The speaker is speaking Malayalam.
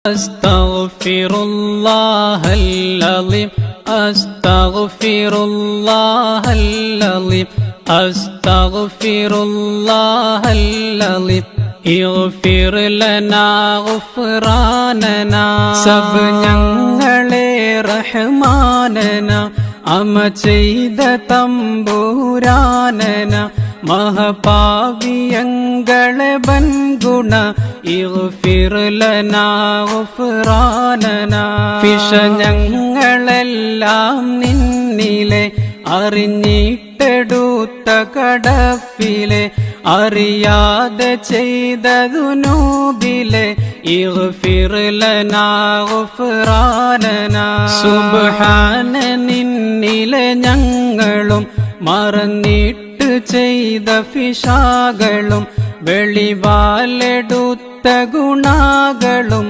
أستغفر الله العظيم أستغفر الله العظيم أستغفر الله العظيم اغفر لنا غفراننا സബ് ഞങ്ങളെ റഹ്മാനന അമ ചെയ്ത തമ്പുരാനന മഹപാവിയങ്ങളെ ബൻഗുണ ഇഗ്ഫിർ ലനാ ഗുഫ്രാനന ഫിഷ ഞങ്ങളെല്ലാം നിന്നിലെ അറിഞ്ഞിട്ടെടുത്ത കടപ്പിലെ അറിയാതെ ചെയ്ത ദുനൂബിലെ ഇഗ്ഫിർ ലനാ ഗുഫ്രാനന സുബ്ഹാന നിന്നിലെ ഞങ്ങളും മറന്നിട്ട് ചെയ്ത ഫിശാകളും വെളിവാലെടുത്ത ഗുണങ്ങളും